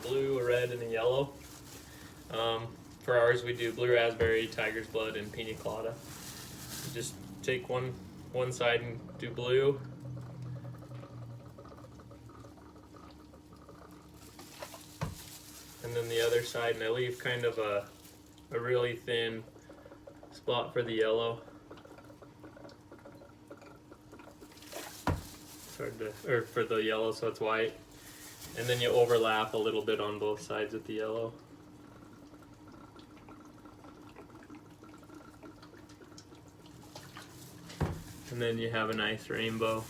blue, a red, and a yellow. For ours, we do blue raspberry, tiger's blood, and pina colada. You just take one side and do blue. And then the other side, and I leave kind of a really thin spot for the yellow. It's hard to, or for the yellow, so it's white. And then you overlap a little bit on both sides with the yellow. And then you have a nice rainbow.